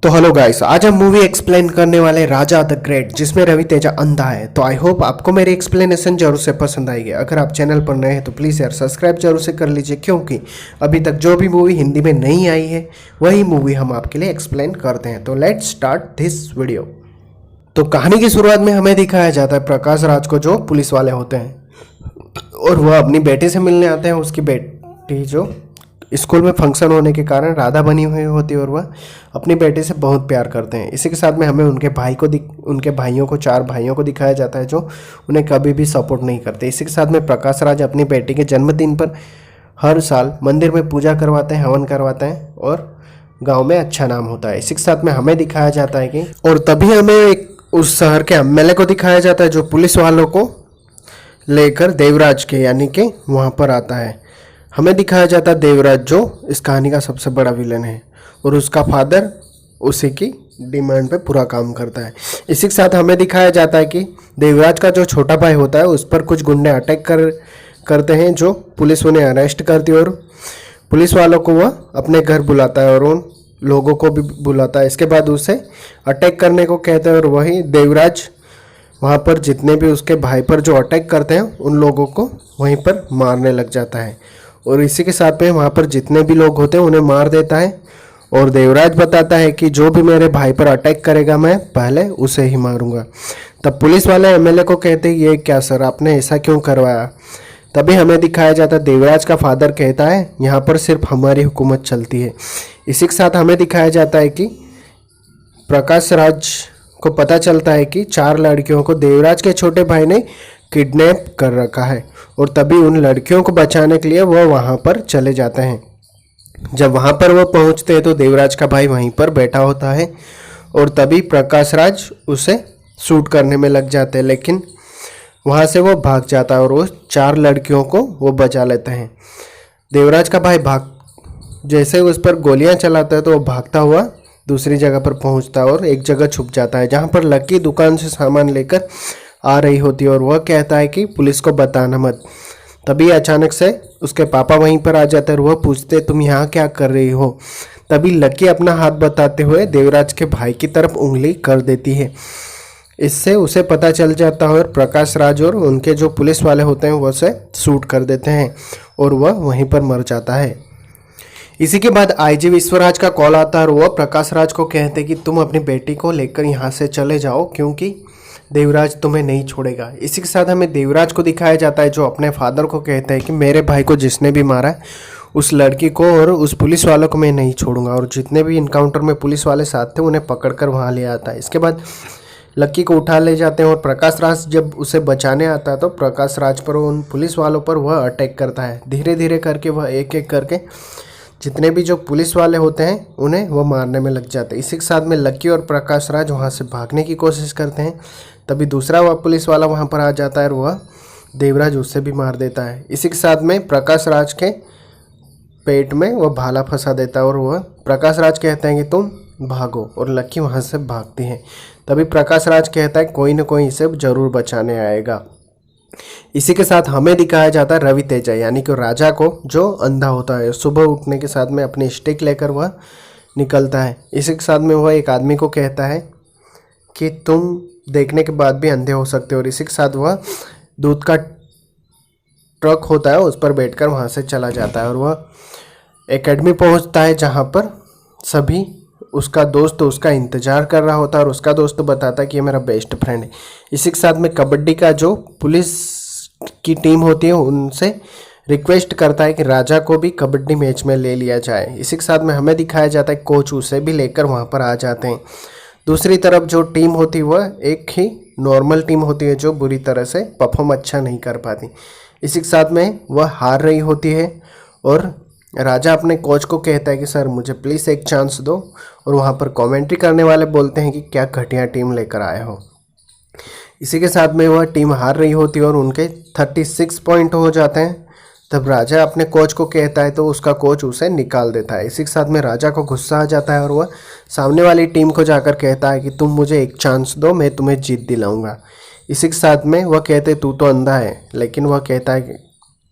तो hello guys, आज हम मूवी एक्सप्लेन करने वाले राजा द ग्रेट, जिसमें रवि तेजा अंधा है। तो आई होप आपको मेरी एक्सप्लेनेशन जरूर से पसंद आएगी। अगर आप चैनल पर नए हैं तो प्लीज़ यार सब्सक्राइब जरूर से कर लीजिए, क्योंकि अभी तक जो भी मूवी हिंदी में नहीं आई है वही मूवी हम आपके लिए एक्सप्लेन करते हैं। तो लेट्स स्टार्ट दिस वीडियो। तो कहानी की शुरुआत में हमें दिखाया जाता है प्रकाश राज को, जो पुलिस वाले होते हैं और वह अपनी बेटी से मिलने आते हैं। उसकी बेटी जो स्कूल में फंक्शन होने के कारण राधा बनी हुई होती है और वह अपनी बेटी से बहुत प्यार करते हैं। इसी के साथ में हमें उनके भाइयों को 4 भाइयों को दिखाया जाता है, जो उन्हें कभी भी सपोर्ट नहीं करते। इसी के साथ में प्रकाश राज अपनी बेटी के जन्मदिन पर हर साल मंदिर में पूजा करवाते हैं, हवन करवाते हैं और गाँव में अच्छा नाम होता है। इसी के साथ में हमें दिखाया जाता है कि और तभी हमें एक उस शहर के एमएलए को दिखाया जाता है, जो पुलिस वालों को लेकर देवराज के यानी कि वहाँ पर आता है। हमें दिखाया जाता है देवराज, जो इस कहानी का सबसे बड़ा विलन है और उसका फादर उसी की डिमांड पे पूरा काम करता है। इसी के साथ हमें दिखाया जाता है कि देवराज का जो छोटा भाई होता है उस पर कुछ गुंडे अटैक करते हैं, जो पुलिस उन्हें अरेस्ट करती है और पुलिस वालों को वह अपने घर बुलाता है और उन लोगों को भी बुलाता है। इसके बाद उसे अटैक करने को कहते हैं और वही देवराज वहाँ पर जितने भी उसके भाई पर जो अटैक करते हैं उन लोगों को वहीं पर मारने लग जाता है और इसी के साथ में वहाँ पर जितने भी लोग होते हैं उन्हें मार देता है। और देवराज बताता है कि जो भी मेरे भाई पर अटैक करेगा मैं पहले उसे ही मारूंगा। तब पुलिस वाले एमएलए को कहते हैं, ये क्या सर, आपने ऐसा क्यों करवाया? तभी हमें दिखाया जाता है देवराज का फादर कहता है, यहाँ पर सिर्फ हमारी हुकूमत चलती है। इसी के साथ हमें दिखाया जाता है कि प्रकाश राज को पता चलता है कि 4 लड़कियों को देवराज के छोटे भाई ने किडनैप कर रखा है और तभी उन लड़कियों को बचाने के लिए वह वहाँ पर चले जाते हैं। जब वहाँ पर वह पहुँचते हैं तो देवराज का भाई वहीं पर बैठा होता है और तभी प्रकाश राज उसे शूट करने में लग जाते हैं, लेकिन वहाँ से वो भाग जाता है और वो 4 लड़कियों को वो बचा लेते हैं। देवराज का भाई जैसे उस पर गोलियाँ चलाता है तो वो भागता हुआ दूसरी जगह पर पहुँचता है और एक जगह छुप जाता है, जहाँ पर लकी दुकान से सामान लेकर आ रही होती है और वह कहता है कि पुलिस को बताना मत। तभी अचानक से उसके पापा वहीं पर आ जाते हैं और वह पूछते, तुम यहाँ क्या कर रही हो? तभी लकी अपना हाथ बताते हुए देवराज के भाई की तरफ उंगली कर देती है। इससे उसे पता चल जाता है और प्रकाश राज और उनके जो पुलिस वाले होते हैं वो उसे शूट कर देते हैं और वह वहीं पर मर जाता है। इसी के बाद आईजी विश्वराज का कॉल आता है और वह प्रकाश राज को कहते कि तुम अपनी बेटी को लेकर यहाँ से चले जाओ, क्योंकि देवराज तुम्हें नहीं छोड़ेगा। इसी के साथ हमें देवराज को दिखाया जाता है, जो अपने फादर को कहता है कि मेरे भाई को जिसने भी मारा है उस लड़की को और उस पुलिस वालों को मैं नहीं छोड़ूंगा, और जितने भी इनकाउंटर में पुलिस वाले साथ थे उन्हें पकड़कर वहाँ ले आता है। इसके बाद लक्की को उठा ले जाते हैं और प्रकाश राज जब उसे बचाने आता है तो प्रकाश राज पर उन पुलिस वालों पर वह अटैक करता है। धीरे धीरे करके वह एक एक करके जितने भी जो पुलिस वाले होते हैं उन्हें वह मारने में लग जाते हैं। इसी के साथ में लक्की और प्रकाश राज वहाँ से भागने की कोशिश करते हैं। तभी दूसरा वह पुलिस वाला वहाँ पर आ जाता है और वह देवराज उससे भी मार देता है। इसी के साथ में प्रकाश राज के पेट में वह भाला फंसा देता है और वह प्रकाश राज कहते हैं कि तुम भागो, और लक्की वहाँ से भागती है। तभी प्रकाश राज कहता है कोई ना कोई इसे जरूर बचाने आएगा। इसी के साथ हमें दिखाया जाता है रवि तेजा यानी कि राजा को, जो अंधा होता है। सुबह उठने के साथ में अपनी स्टिक लेकर वह निकलता है। इसी के साथ में वह एक आदमी को कहता है कि तुम देखने के बाद भी अंधे हो सकते हो, और इसी के साथ वह दूध का ट्रक होता है उस पर बैठकर वहाँ से चला जाता है और वह एकेडमी पहुँचता है, जहाँ पर सभी उसका दोस्त उसका इंतज़ार कर रहा होता है और उसका दोस्त बताता है कि ये मेरा बेस्ट फ्रेंड है। इसी के साथ में कबड्डी का जो पुलिस की टीम होती है उनसे रिक्वेस्ट करता है कि राजा को भी कबड्डी मैच में ले लिया जाए। इसी के साथ में हमें दिखाया जाता है कोच उसे भी लेकर वहाँ पर आ जाते हैं। दूसरी तरफ जो टीम होती है वह एक ही नॉर्मल टीम होती है, जो बुरी तरह से परफॉर्म अच्छा नहीं कर पाती। इसी के साथ में वह हार रही होती है और राजा अपने कोच को कहता है कि सर मुझे प्लीज़ एक चांस दो, और वहाँ पर कमेंट्री करने वाले बोलते हैं कि क्या घटिया टीम लेकर आए हो। इसी के साथ में वह टीम हार रही होती है और उनके 36 पॉइंट हो जाते हैं। तब राजा अपने कोच को कहता है तो उसका कोच उसे निकाल देता है। इसी के साथ में राजा को गुस्सा आ जाता है और वह सामने वाली टीम को जाकर कहता है कि तुम मुझे एक चांस दो, मैं तुम्हें जीत दिलाऊंगा। इसी के साथ में वह कहते तू तो अंधा है, लेकिन वह कहता है कि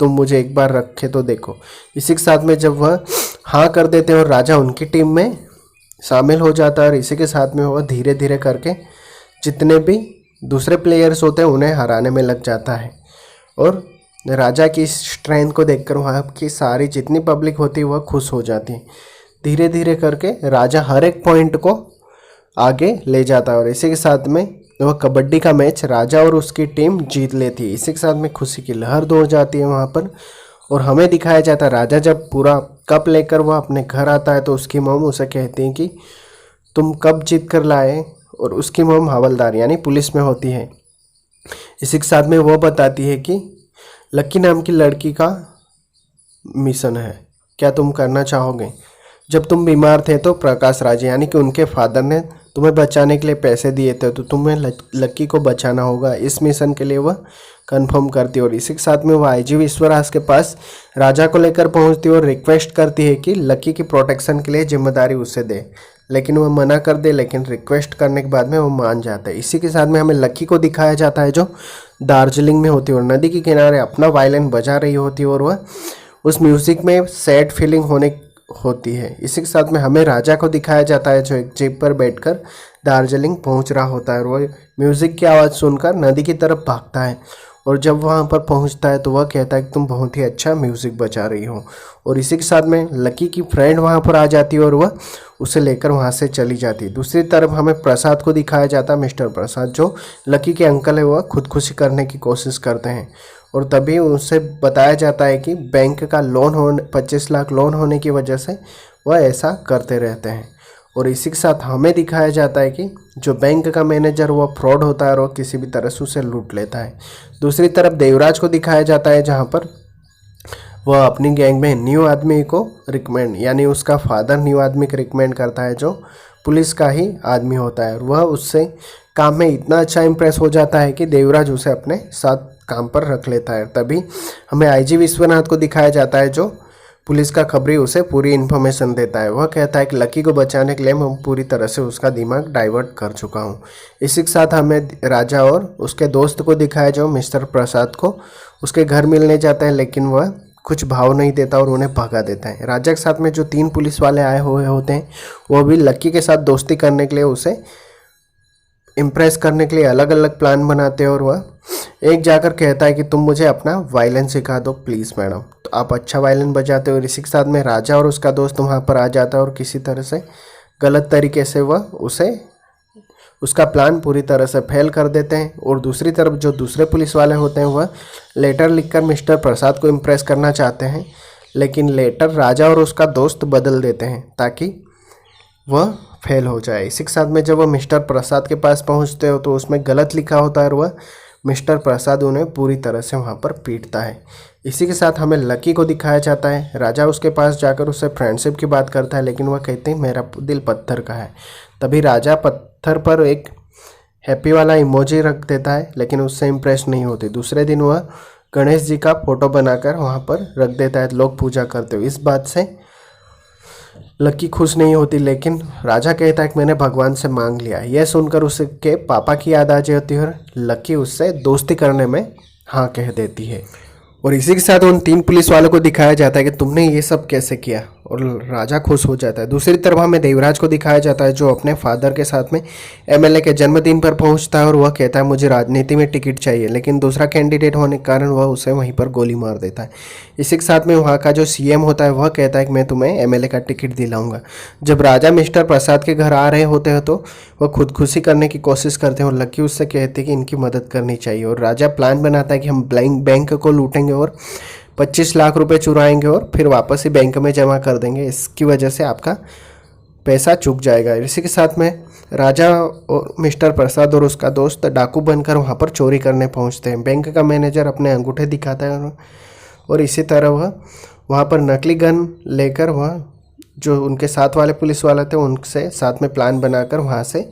तुम मुझे एक बार रखे तो देखो। इसी के साथ में जब वह हाँ कर देते हैं और राजा उनकी टीम में शामिल हो जाता है और इसी के साथ में वह धीरे धीरे करके जितने भी दूसरे प्लेयर्स होते हैं उन्हें हराने में लग जाता है। और राजा की स्ट्रेंथ को देखकर वहाँ की सारी जितनी पब्लिक होती है वह खुश हो जाती है। धीरे धीरे करके राजा हर एक पॉइंट को आगे ले जाता है और इसी के साथ में वह कबड्डी का मैच राजा और उसकी टीम जीत लेती है। इसी के साथ में खुशी की लहर दौड़ जाती है वहाँ पर। और हमें दिखाया जाता है राजा जब पूरा कप लेकर वह अपने घर आता है तो उसकी मॉम उसे कहती है कि तुम कप जीत कर लाए, और उसकी मॉम हवलदार यानी पुलिस में होती है। इसी के साथ में वो बताती है कि लक्की नाम की लड़की का मिशन है, क्या तुम करना चाहोगे। जब तुम बीमार थे तो प्रकाश राज यानी कि उनके फादर ने तुम्हें बचाने के लिए पैसे दिए थे, तो तुम्हें लक्की को बचाना होगा। इस मिशन के लिए वह कंफर्म करती है और इसी के साथ में वह आईजी विश्वराज के पास राजा को लेकर पहुंचती है और रिक्वेस्ट करती है कि लक्की की प्रोटेक्शन के लिए जिम्मेदारी उसे दे, लेकिन वह मना कर दे। लेकिन रिक्वेस्ट करने के बाद में वो मान जाता है। इसी के साथ में हमें लक्की को दिखाया जाता है जो दार्जिलिंग में होती है और नदी के किनारे अपना वायलिन बजा रही होती है और वह उस म्यूज़िक में सैड फीलिंग होती है। इसी के साथ में हमें राजा को दिखाया जाता है जो एक जीप पर बैठकर दार्जिलिंग पहुंच रहा होता है और वह म्यूज़िक की आवाज़ सुनकर नदी की तरफ भागता है। और जब वहां पर पहुंचता है तो वह कहता है कि तुम बहुत ही अच्छा म्यूज़िक बजा रही हो। और इसी के साथ में लकी की फ्रेंड वहां पर आ जाती है और वह उसे लेकर वहां से चली जाती है। दूसरी तरफ हमें प्रसाद को दिखाया जाता है, मिस्टर प्रसाद जो लकी के अंकल है, वह खुदकुशी करने की कोशिश करते हैं और तभी उनसे बताया जाता है कि बैंक का लोन होने 25 लाख लोन होने की वजह से वह ऐसा करते रहते हैं। और इसी के साथ हमें दिखाया जाता है कि जो बैंक का मैनेजर वह फ्रॉड होता है और वह किसी भी तरह से उसे लूट लेता है। दूसरी तरफ देवराज को दिखाया जाता है जहाँ पर वह अपनी गैंग में न्यू आदमी को रिकमेंड यानी उसका फादर न्यू आदमी को रिकमेंड करता है जो पुलिस का ही आदमी होता है और वह उससे काम में इतना अच्छा इंप्रेस हो जाता है कि देवराज उसे अपने साथ काम पर रख लेता है। तभी हमें आईजी विश्वनाथ को दिखाया जाता है जो पुलिस का खबरी उसे पूरी इन्फॉर्मेशन देता है। वह कहता है कि लकी को बचाने के लिए मैं पूरी तरह से उसका दिमाग डाइवर्ट कर चुका हूँ। इसी के साथ हमें राजा और उसके दोस्त को दिखाया जो मिस्टर प्रसाद को उसके घर मिलने जाता है, लेकिन वह कुछ भाव नहीं देता और उन्हें भगा देता है। राजा के साथ में जो 3 पुलिस वाले आए हुए होते हैं वो भी लक्की के साथ दोस्ती करने के लिए उसे इम्प्रेस करने के लिए अलग अलग प्लान बनाते हैं और वह एक जाकर कहता है कि तुम मुझे अपना वायलिन सिखा दो प्लीज़ मैडम। तो आप अच्छा वायलिन बजाते हो। इसी के साथ में राजा और उसका दोस्त वहाँ पर आ जाता है और किसी तरह से गलत तरीके से वह उसका प्लान पूरी तरह से फेल कर देते हैं। और दूसरी तरफ जो दूसरे पुलिस वाले होते हैं वह लेटर लिखकर मिस्टर प्रसाद को इम्प्रेस करना चाहते हैं, लेकिन लेटर राजा और उसका दोस्त बदल देते हैं ताकि वह फेल हो जाए। इसी के साथ में जब वह मिस्टर प्रसाद के पास पहुंचते हो तो उसमें गलत लिखा होता है और वह मिस्टर प्रसाद उन्हें पूरी तरह से वहां पर पीटता है। इसी के साथ हमें लकी को दिखाया जाता है। राजा उसके पास जाकर उससे फ्रेंडशिप की बात करता है, लेकिन वह कहते हैं मेरा दिल पत्थर का है। तभी राजा पत्थर पर एक हैप्पी वाला इमोजी रख देता है, लेकिन उससे इम्प्रेस नहीं होती। दूसरे दिन वह गणेश जी का फोटो बनाकर वहाँ पर रख देता है, लोग पूजा करते हुए। इस बात से लकी खुश नहीं होती, लेकिन राजा कहता है कि मैंने भगवान से मांग लिया। यह सुनकर उसके पापा की याद आ जाती है और लकी उससे दोस्ती करने में हाँ कह देती है। और इसी के साथ उन 3 पुलिस वालों को दिखाया जाता है कि तुमने ये सब कैसे किया, और राजा खुश हो जाता है। दूसरी तरफ हमें देवराज को दिखाया जाता है जो अपने फादर के साथ में एमएलए के जन्मदिन पर पहुंचता है और वह कहता है मुझे राजनीति में टिकट चाहिए, लेकिन दूसरा कैंडिडेट होने के कारण वह उसे वहीं पर गोली मार देता है। इसी के साथ में वहाँ का जो सीएम होता है वह कहता है कि मैं तुम्हें एमएलए का टिकट दिलाऊंगा। जब राजा मिस्टर प्रसाद के घर आ रहे होते हैं तो वह खुदकुशी करने की कोशिश करते हैं और लकी उससे कहते हैं कि इनकी मदद करनी चाहिए। और राजा प्लान बनाता है कि हम बैंक को लूटेंगे और 25 लाख रुपए चुराएंगे और फिर वापस ही बैंक में जमा कर देंगे। इसकी वजह से आपका पैसा चूक जाएगा। इसी के साथ में राजा और मिस्टर प्रसाद और उसका दोस्त डाकू बनकर वहाँ पर चोरी करने पहुँचते हैं। बैंक का मैनेजर अपने अंगूठे दिखाता है और इसी तरह वह वहाँ पर नकली गन लेकर वह जो उनके साथ वाले पुलिस वाले थे उनसे साथ में प्लान बनाकर वहाँ से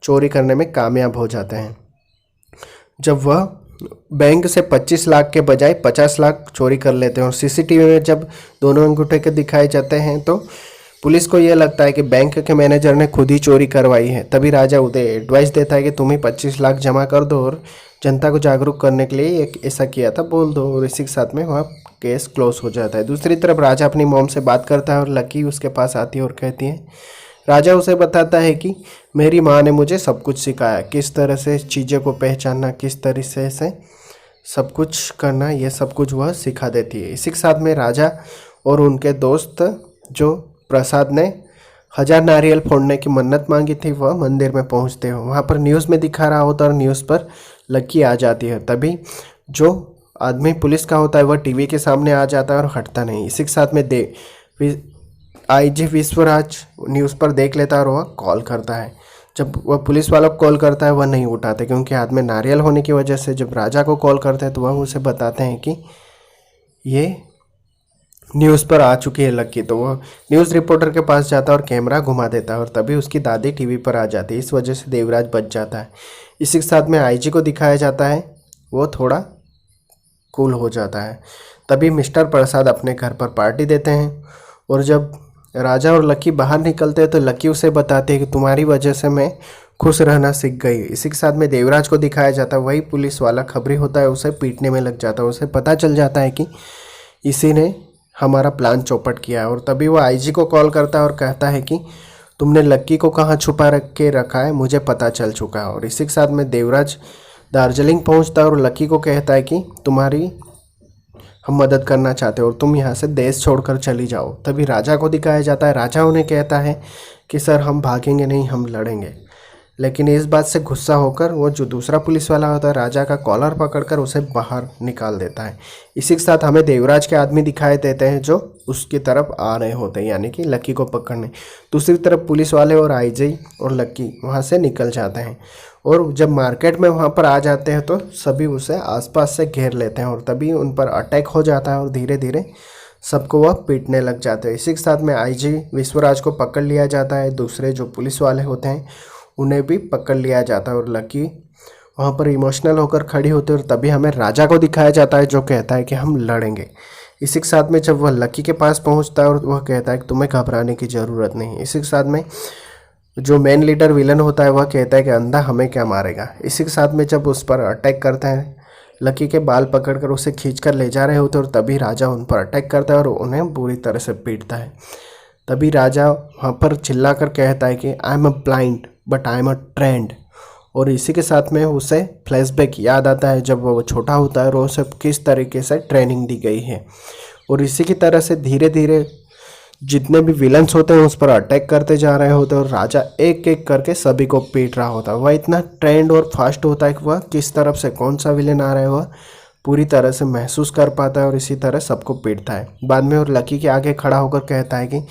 चोरी करने में कामयाब हो जाते हैं। जब वह बैंक से 25 लाख के बजाय 50 लाख चोरी कर लेते हैं और सीसीटीवी में जब दोनों अंगूठे के दिखाए जाते हैं तो पुलिस को यह लगता है कि बैंक के मैनेजर ने खुद ही चोरी करवाई है। तभी राजा उदय एडवाइस देता है कि तुम ही 25 लाख जमा कर दो और जनता को जागरूक करने के लिए एक ऐसा किया था बोल दो, और इसी के साथ में वहाँ केस क्लोज हो जाता है। दूसरी तरफ राजा अपनी मॉम से बात करता है और लकी उसके पास आती है और कहती है राजा उसे बताता है कि मेरी माँ ने मुझे सब कुछ सिखाया, किस तरह से चीज़ों को पहचानना, किस तरीके से सब कुछ करना, ये सब कुछ वह सिखा देती है। इसी के साथ में राजा और उनके दोस्त जो प्रसाद ने 1000 नारियल फोड़ने की मन्नत मांगी थी वह मंदिर में पहुंचते हो। वहाँ पर न्यूज़ में दिखा रहा होता है और न्यूज़ पर लक्की आ जाती है। तभी जो आदमी पुलिस का होता है वह टीवी के सामने आ जाता है और हटता नहीं। इसी के साथ में आईजी विश्वराज न्यूज़ पर देख लेता है और वह कॉल करता है। जब वह पुलिस वालों को कॉल करता है वह नहीं उठाते, क्योंकि हाथ में नारियल होने की वजह से। जब राजा को कॉल करते हैं तो वह उसे बताते हैं कि ये न्यूज़ पर आ चुकी है लक्की। तो वह न्यूज़ रिपोर्टर के पास जाता है और कैमरा घुमा देता है और तभी उसकी दादी टीवी पर आ जाती है। इस वजह से देवराज बच जाता है। इसी के साथ में आईजी को दिखाया जाता है, वो थोड़ा कूल हो जाता है। तभी मिस्टर प्रसाद अपने घर पर पार्टी देते हैं और जब राजा और लक्की बाहर निकलते हैं तो लक्की उसे बताती है कि तुम्हारी वजह से मैं खुश रहना सीख गई। इसी के साथ में देवराज को दिखाया जाता है, वही पुलिस वाला खबरी होता है, उसे पीटने में लग जाता है। उसे पता चल जाता है कि इसी ने हमारा प्लान चौपट किया है। और तभी वो आईजी को कॉल करता है और कहता है कि तुमने लक्की को कहाँ छुपा रखा है, मुझे पता चल चुका है। और इसी के साथ में देवराज दार्जिलिंग पहुँचता है और लक्की को कहता है कि तुम्हारी हम मदद करना चाहते हो और तुम यहाँ से देश छोड़कर चली जाओ। तभी राजा को दिखाया जाता है। राजा उन्हें कहता है कि सर हम भागेंगे नहीं, हम लड़ेंगे। लेकिन इस बात से गुस्सा होकर वो जो दूसरा पुलिस वाला होता है राजा का कॉलर पकड़कर उसे बाहर निकाल देता है। इसी के साथ हमें देवराज के आदमी दिखाई देते हैं जो उसकी तरफ आ रहे होते हैं, यानी कि लक्की को पकड़ने। दूसरी तरफ पुलिस वाले और आईजी और लक्की वहाँ से निकल जाते हैं और जब मार्केट में वहाँ पर आ जाते हैं तो सभी उसे आसपास से घेर लेते हैं और तभी उन पर अटैक हो जाता है और धीरे धीरे सबको वह पीटने लग जाते हैं। इसी के साथ में आईजी विश्वराज को पकड़ लिया जाता है। दूसरे जो पुलिस वाले होते हैं उन्हें भी पकड़ लिया जाता है और लक्की वहाँ पर इमोशनल होकर खड़ी होती है और तभी हमें राजा को दिखाया जाता है जो कहता है कि हम लड़ेंगे। इसी के साथ में जब वह लक्की के पास पहुँचता है और वह कहता है कि तुम्हें घबराने की ज़रूरत नहीं। इसी के साथ में जो मेन लीडर विलन होता है वह कहता है कि अंधा हमें क्या मारेगा। इसी के साथ में जब उस पर अटैक करते हैं, लक्की के बाल पकड़कर उसे खींचकर ले जा रहे होते हैं और तभी राजा उन पर अटैक करता है और उन्हें बुरी तरह से पीटता है। तभी राजा वहाँ पर चिल्लाकर कहता है कि I am a blind but I am a trend. और इसी के साथ में उसे फ्लैशबैक याद आता है जब वो छोटा होता है और उसे किस तरीके से ट्रेनिंग दी गई है। और इसी की तरह से धीरे धीरे जितने भी विलन्स होते हैं उस पर अटैक करते जा रहे होते हैं और राजा एक एक करके सभी को पीट रहा होता है। वह इतना ट्रेंड और फास्ट होता है कि वह किस तरफ से कौन सा विलन आ रहा है वह पूरी तरह से महसूस कर पाता है और इसी तरह सबको पीटता है। बाद में और लक्की के आगे खड़ा होकर कहता है कि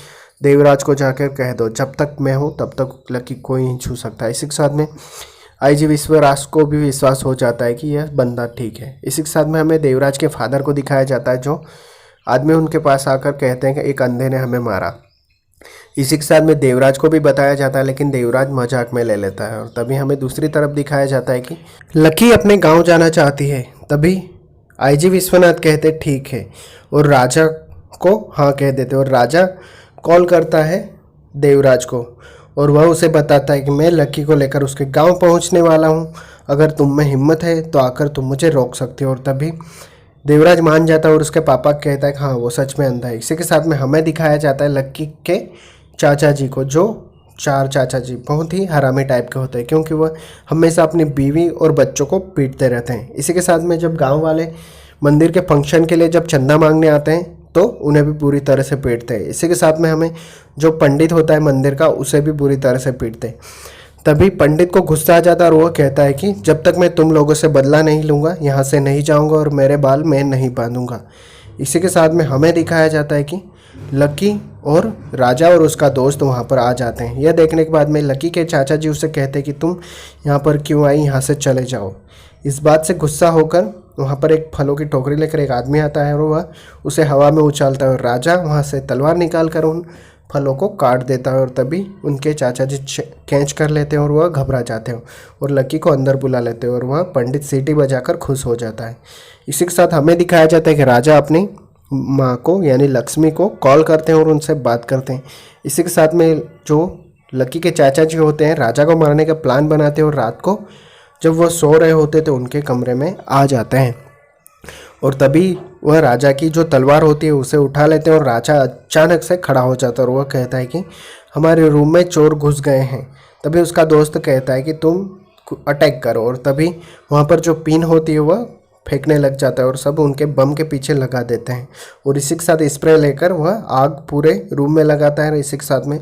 देवराज को जाकर कह दो जब तक मैं हूँ तब तक लक्की कोई नहीं छू सकता। इसी के साथ में आईजी विश्वराज को भी विश्वास हो जाता है कि यह बंदा ठीक है। इसी के साथ में हमें देवराज के फादर को दिखाया जाता है जो आदमी उनके पास आकर कहते हैं कि एक अंधे ने हमें मारा। इसी के साथ में देवराज को भी बताया जाता है लेकिन देवराज मजाक में ले लेता है। और तभी हमें दूसरी तरफ दिखाया जाता है कि लक्की अपने गांव जाना चाहती है। तभी आईजी विश्वनाथ कहते ठीक है और राजा को हाँ कह देते और राजा कॉल करता है देवराज को और वह उसे बताता है कि मैं लक्की को लेकर उसके गांव पहुंचने वाला हूं, अगर तुम में हिम्मत है तो आकर तुम मुझे रोक सकते हो। और तभी देवराज मान जाता है और उसके पापा कहता है कि हाँ वो सच में अंधा है। इसी के साथ में हमें दिखाया जाता है लक्की के चाचा जी को, जो 4 चाचा जी बहुत ही हरामी टाइप के होते हैं क्योंकि वह हमेशा अपनी बीवी और बच्चों को पीटते रहते हैं। इसी के साथ में जब गांव वाले मंदिर के फंक्शन के लिए जब चंदा मांगने आते हैं तो उन्हें भी पूरी तरह से पीटते हैं। इसी के साथ में हमें जो पंडित होता है मंदिर का उसे भी बुरी तरह से पीटते हैं। तभी पंडित को गुस्सा आ जाता है और वह कहता है कि जब तक मैं तुम लोगों से बदला नहीं लूँगा यहाँ से नहीं जाऊँगा और मेरे बाल मैं नहीं बांधूंगा। इसी के साथ में हमें दिखाया जाता है कि लक्की और राजा और उसका दोस्त वहाँ पर आ जाते हैं। यह देखने के बाद में लक्की के चाचा जी उसे कहते हैं कि तुम यहाँ पर क्यों आई, यहाँ से चले जाओ। इस बात से गुस्सा होकर वहाँ पर एक फलों की टोकरी लेकर एक आदमी आता है और वह उसे हवा में उछालता है और राजा वहाँ से तलवार निकाल कर उन फलों को काट देता है और तभी उनके चाचा जी कैच कर लेते हैं और वह घबरा जाते हैं और लक्की को अंदर बुला लेते हैं और वह पंडित सीटी बजाकर खुश हो जाता है। इसी के साथ हमें दिखाया जाता है कि राजा अपनी माँ को यानी लक्ष्मी को कॉल करते हैं और उनसे बात करते हैं। इसी के साथ में जो लक्की के चाचा जी होते हैं राजा को मारने का प्लान बनाते हैं और रात को जब वह सो रहे होते तो उनके कमरे में आ जाते हैं और तभी वह राजा की जो तलवार होती है उसे उठा लेते हैं और राजा अचानक से खड़ा हो जाता है और वह कहता है कि हमारे रूम में चोर घुस गए हैं। तभी उसका दोस्त कहता है कि तुम अटैक करो, और तभी वहाँ पर जो पिन होती है वह फेंकने लग जाता है और सब उनके बम के पीछे लगा देते हैं। और इसी के साथ स्प्रे लेकर वह आग पूरे रूम में लगाता है और इसी के साथ में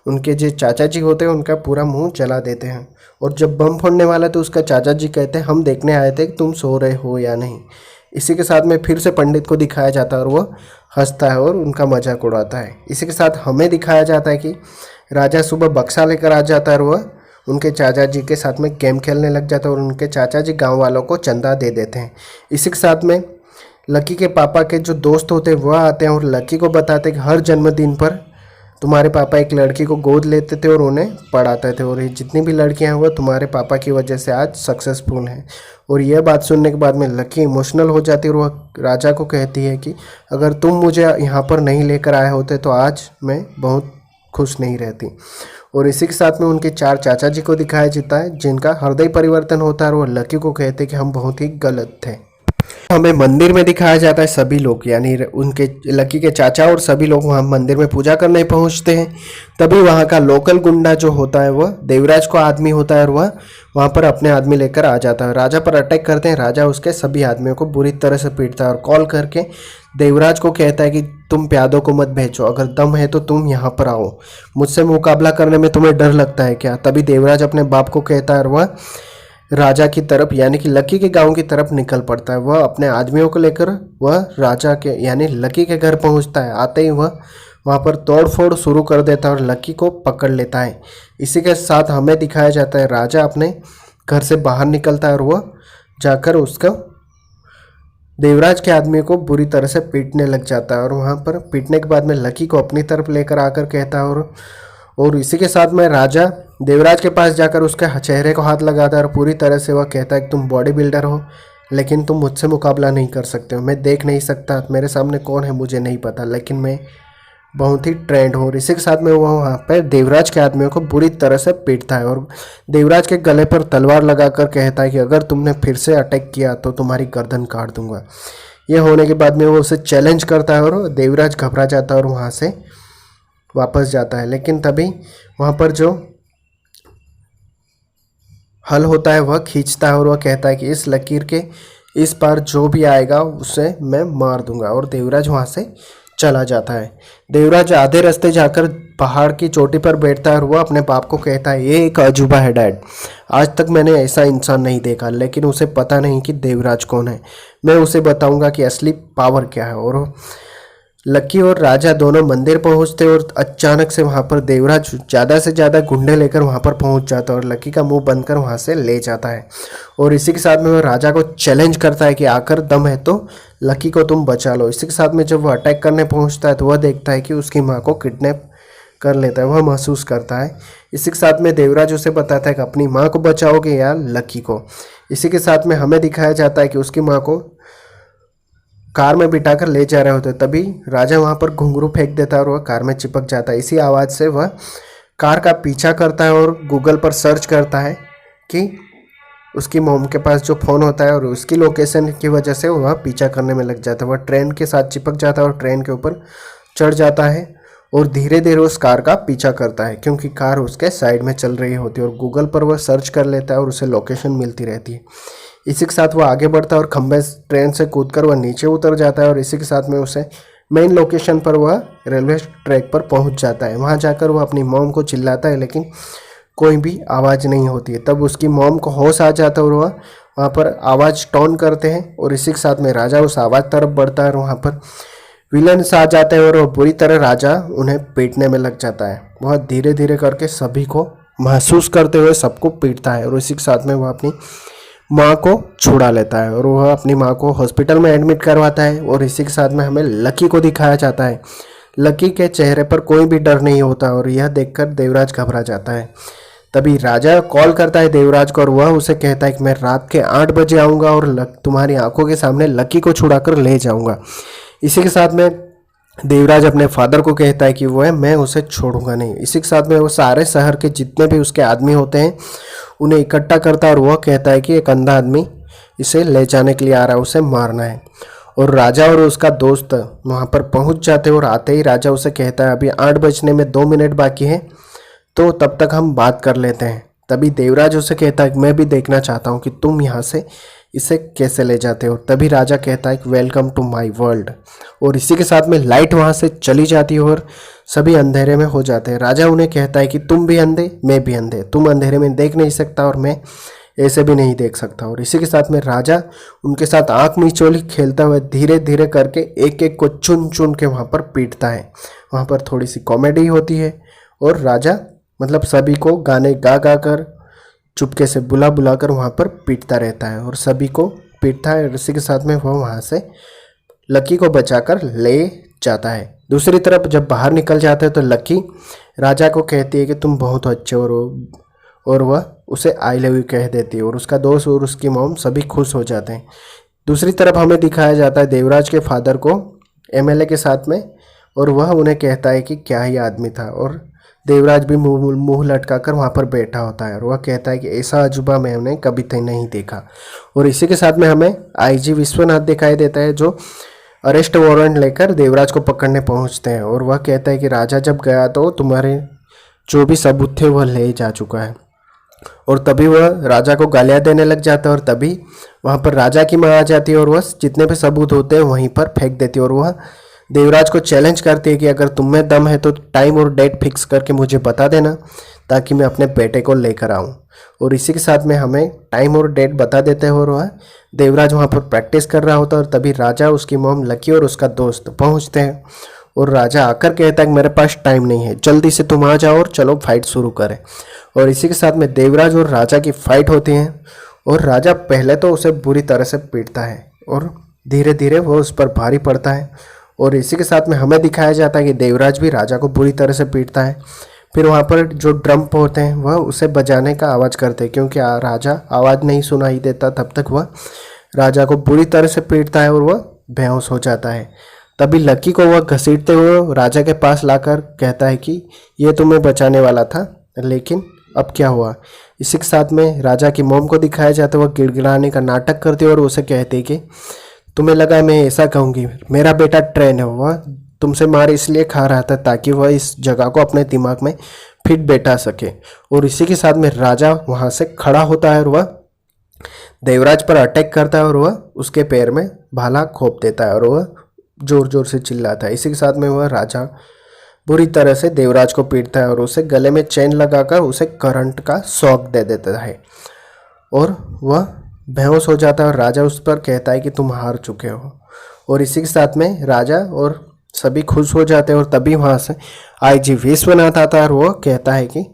उनके जो चाचा जी होते हैं उनका पूरा मुंह जला देते हैं। और जब बम फोड़ने वाला तो उसका चाचा जी कहते हैं हम देखने आए थे कि तुम सो रहे हो या नहीं। इसी के साथ में फिर से पंडित को दिखाया जाता है और वह हंसता है और उनका मजाक उड़ाता है। इसी के साथ हमें दिखाया जाता है कि राजा सुबह बक्सा लेकर आ जाता है और वह उनके चाचा जी के साथ में गेम खेलने लग जाता है और उनके चाचा जी गांव वालों को चंदा दे देते हैं। इसी के साथ में लकी के पापा के जो दोस्त होते हैं वह आते हैं और लकी को बताते हैं कि हर जन्मदिन पर तुम्हारे पापा एक लड़की को गोद लेते थे और उन्हें पढ़ाते थे, और ये जितनी भी लड़कियां हैं वो तुम्हारे पापा की वजह से आज सक्सेसफुल हैं। और यह बात सुनने के बाद में लकी इमोशनल हो जाती है और वह राजा को कहती है कि अगर तुम मुझे यहाँ पर नहीं लेकर आए होते तो आज मैं बहुत खुश नहीं रहती। और इसी के साथ में उनके 4 चाचा जी को दिखाया जाता है जिनका हृदय परिवर्तन होता है और वो लकी को कहते हैं कि हम बहुत ही गलत थे। हमें मंदिर में दिखाया जाता है सभी लोग, यानी उनके लकी के चाचा और सभी लोग वहाँ मंदिर में पूजा करने पहुँचते हैं। तभी वहाँ का लोकल गुंडा जो होता है वह देवराज को आदमी होता है और वह वहाँ पर अपने आदमी लेकर आ जाता है। राजा पर अटैक करते हैं। राजा उसके सभी आदमियों को बुरी तरह से पीटता है और कॉल करके देवराज को कहता है कि तुम प्यादों को मत भेजो, अगर दम है तो तुम यहाँ पर आओ, मुझसे मुकाबला करने में तुम्हें डर लगता है क्या। तभी देवराज अपने बाप को कहता है और वह राजा की तरफ यानी कि लकी के गांव की तरफ निकल पड़ता है। वह अपने आदमियों को लेकर वह राजा के यानी लकी के घर पहुंचता है। आते ही वह वहां पर तोड़फोड़ शुरू कर देता है और लकी को पकड़ लेता है। इसी के साथ हमें दिखाया जाता है राजा अपने घर से बाहर निकलता है और वह जाकर उसका देवराज के आदमी को बुरी तरह से पीटने लग जाता है। और वहाँ पर पीटने के बाद में लकी को अपनी तरफ लेकर आकर कहता है और इसी के साथ में राजा देवराज के पास जाकर उसके चेहरे को हाथ लगाता है और पूरी तरह से वह कहता है कि तुम बॉडी बिल्डर हो लेकिन तुम मुझसे मुकाबला नहीं कर सकते हो, मैं देख नहीं सकता मेरे सामने कौन है मुझे नहीं पता, लेकिन मैं बहुत ही ट्रेंड हूँ। और इसी के साथ में वह वहाँ पर देवराज के आदमियों को बुरी तरह से पीटता है और देवराज के गले पर तलवार लगाकर कहता है कि अगर तुमने फिर से अटैक किया तो तुम्हारी गर्दन काट दूंगा। ये होने के बाद में वो उसे चैलेंज करता है और देवराज घबरा जाता है और वहाँ से वापस जाता है। लेकिन तभी वहाँ पर जो हल होता है वह खींचता है और वह कहता है कि इस लकीर के इस पार जो भी आएगा उसे मैं मार दूंगा। और देवराज वहाँ से चला जाता है। देवराज आधे रास्ते जाकर पहाड़ की चोटी पर बैठता है और वह अपने बाप को कहता है ये एक अजूबा है डैड, आज तक मैंने ऐसा इंसान नहीं देखा। लेकिन उसे पता नहीं कि देवराज कौन है, मैं उसे बताऊंगा कि असली पावर क्या है। और लकी और राजा दोनों मंदिर पहुंचते और अचानक से वहां पर देवराज ज़्यादा से ज़्यादा गुंडे लेकर वहां पर पहुंच जाता है और लकी का मुंह बंद कर वहां से ले जाता है। और इसी के साथ में वह राजा को चैलेंज करता है कि आकर दम है तो लकी को तुम बचा लो। इसी के साथ में जब वह अटैक करने पहुंचता है तो वह देखता है कि उसकी माँ को किडनैप कर लेता है, वह महसूस करता है। इसी के साथ में देवराज उसे बताता है कि अपनी माँ को बचाओगे या लकी को। इसी के साथ में हमें दिखाया जाता है कि उसकी माँ को कार में बिठाकर ले जा रहे होते, तभी राजा वहाँ पर घुंघरू फेंक देता है और वह कार में चिपक जाता है। इसी आवाज़ से वह कार का पीछा करता है और गूगल पर सर्च करता है कि उसकी मॉम के पास जो फ़ोन होता है और उसकी लोकेशन की वजह से वह पीछा करने में लग जाता है। वह ट्रेन के साथ चिपक जाता है और ट्रेन के ऊपर चढ़ जाता है और धीरे धीरे उस कार का पीछा करता है क्योंकि कार उसके साइड में चल रही होती है। और गूगल पर वह सर्च कर लेता है और उसे लोकेशन मिलती रहती है। इसी के साथ वह आगे बढ़ता है और खंबे ट्रेन से कूदकर वह नीचे उतर जाता है और इसी के साथ में उसे मेन लोकेशन पर वह रेलवे ट्रैक पर पहुंच जाता है। वहां जाकर वह अपनी मॉम को चिल्लाता है लेकिन कोई भी आवाज़ नहीं होती है। तब उसकी मॉम को होश आ जाता है और वह वहाँ पर आवाज़ टॉन करते हैं और इसी के साथ में राजा उस आवाज़ तरफ बढ़ता है और वहाँ पर विलन्स आ जाते हैं और वह बुरी तरह राजा उन्हें पीटने में लग जाता है। वह धीरे धीरे करके सभी को महसूस करते हुए सबको पीटता है और इसी के साथ में वह अपनी माँ को छुड़ा लेता है और वह अपनी माँ को हॉस्पिटल में एडमिट करवाता है। और इसी के साथ में हमें लकी को दिखाया जाता है। लकी के चेहरे पर कोई भी डर नहीं होता और यह देखकर देवराज घबरा जाता है। तभी राजा कॉल करता है देवराज को और वह उसे कहता है कि मैं रात के 8 बजे आऊँगा और तुम्हारी आंखों के सामने लकी को छुड़ाकर ले जाऊँगा। इसी के साथ में देवराज अपने फादर को कहता है कि मैं उसे छोड़ूंगा नहीं। इसी के साथ में वो सारे शहर के जितने भी उसके आदमी होते हैं उन्हें इकट्ठा करता है और वह कहता है कि एक अंधा आदमी इसे ले जाने के लिए आ रहा है, उसे मारना है। और राजा और उसका दोस्त वहाँ पर पहुँच जाते हैं और आते ही राजा उसे कहता है अभी 8 बजने में 2 मिनट बाकी है, तो तब तक हम बात कर लेते हैं। तभी देवराज उसे कहता है कि मैं भी देखना चाहता हूँ कि तुम यहाँ से इसे कैसे ले जाते हो। तभी राजा कहता है कि वेलकम टू माय वर्ल्ड, और इसी के साथ में लाइट वहाँ से चली जाती है और सभी अंधेरे में हो जाते हैं। राजा उन्हें कहता है कि तुम भी अंधे, मैं भी अंधे, तुम अंधेरे में देख नहीं सकता और मैं ऐसे भी नहीं देख सकता। और इसी के साथ में राजा उनके साथ आँख मिचौली खेलता हुआ धीरे धीरे करके एक एक को चुन चुन के वहाँ पर पीटता है। वहाँ पर थोड़ी सी कॉमेडी होती है और राजा मतलब सभी को गाने गा गा कर चुपके से बुला बुला कर वहाँ पर पीटता रहता है और सभी को पीटता है। और इसी के साथ में वो वहाँ से लकी को बचाकर ले जाता है। दूसरी तरफ जब बाहर निकल जाते हैं तो लकी राजा को कहती है कि तुम बहुत अच्छे हो, और वह उसे आई लव यू कह देती है और उसका दोस्त और उसकी मॉम सभी खुश हो जाते हैं। दूसरी तरफ हमें दिखाया जाता है देवराज के फादर को एमएलए के साथ में, और वह उन्हें कहता है कि क्या ही आदमी था, और देवराज भी मुंह लटका कर वहाँ पर बैठा होता है और वह कहता है कि ऐसा अजूबा मैंने कभी तक नहीं देखा। और इसी के साथ में हमें आईजी विश्वनाथ दिखाई देता है जो अरेस्ट वारंट लेकर देवराज को पकड़ने पहुँचते हैं, और वह कहता है कि राजा जब गया तो तुम्हारे जो भी सबूत थे वह ले जा चुका है। और तभी वह राजा को गालियाँ देने लग जाता है और तभी वहाँ पर राजा की माँ आ जाती है और वह जितने भी सबूत होते हैं वहीं पर फेंक देती है। और वह देवराज को चैलेंज करती है कि अगर तुम में दम है तो टाइम और डेट फिक्स करके मुझे बता देना ताकि मैं अपने बेटे को लेकर आऊँ। और इसी के साथ में हमें टाइम और डेट बता देते हैं और वह देवराज वहाँ पर प्रैक्टिस कर रहा होता है। और तभी राजा, उसकी मॉम लकी और उसका दोस्त पहुँचते हैं और राजा आकर कहता है कि मेरे पास टाइम नहीं है, जल्दी से तुम आ जाओ और चलो फाइट शुरू करें। और इसी के साथ में देवराज और राजा की फाइट होती है और राजा पहले तो उसे बुरी तरह से पीटता है और धीरे धीरे वो उस पर भारी पड़ता है। और इसी के साथ में हमें दिखाया जाता है कि देवराज भी राजा को बुरी तरह से पीटता है। फिर वहाँ पर जो ड्रम होते हैं वह उसे बजाने का आवाज़ करते हैं, क्योंकि राजा आवाज़ नहीं सुनाई देता तब तक वह राजा को बुरी तरह से पीटता है और वह बेहोश हो जाता है। तभी लकी को वह घसीटते हुए राजा के पास लाकर कहता है कि ये तुम्हें बचाने वाला था, लेकिन अब क्या हुआ। इसी के साथ में राजा की मॉम को दिखाया जाता है, वह गिड़गिड़ाने का नाटक करती है और उसे कहती है कि तुम्हें लगा मैं ऐसा कहूँगी, मेरा बेटा ट्रेन है, वह तुमसे मार इसलिए खा रहा था ताकि वह इस जगह को अपने दिमाग में फिट बैठा सके। और इसी के साथ में राजा वहाँ से खड़ा होता है और वह देवराज पर अटैक करता है और वह उसके पैर में भाला खोप देता है और वह जोर जोर से चिल्लाता है। इसी के साथ में वह राजा बुरी तरह से देवराज को पीटता है और उसे गले में चेन लगाकर उसे करंट का शॉक दे देता है और वह बेहोश हो जाता है। और राजा उस पर कहता है कि तुम हार चुके हो। और इसी के साथ में राजा और सभी खुश हो जाते हैं। और तभी वहाँ से आईजी विश्वनाथ आता है और वह कहता है कि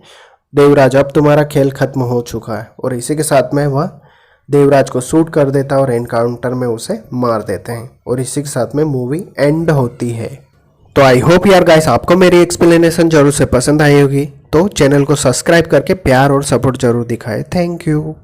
देवराज अब तुम्हारा खेल खत्म हो चुका है। और इसी के साथ में वह देवराज को शूट कर देता है और एनकाउंटर में उसे मार देते हैं। और इसी के साथ में मूवी एंड होती है। तो आई होप यार गाइस आपको मेरी एक्सप्लेनेशन जरूर से पसंद आई होगी, तो चैनल को सब्सक्राइब करके प्यार और सपोर्ट जरूर दिखाएं। Thank you.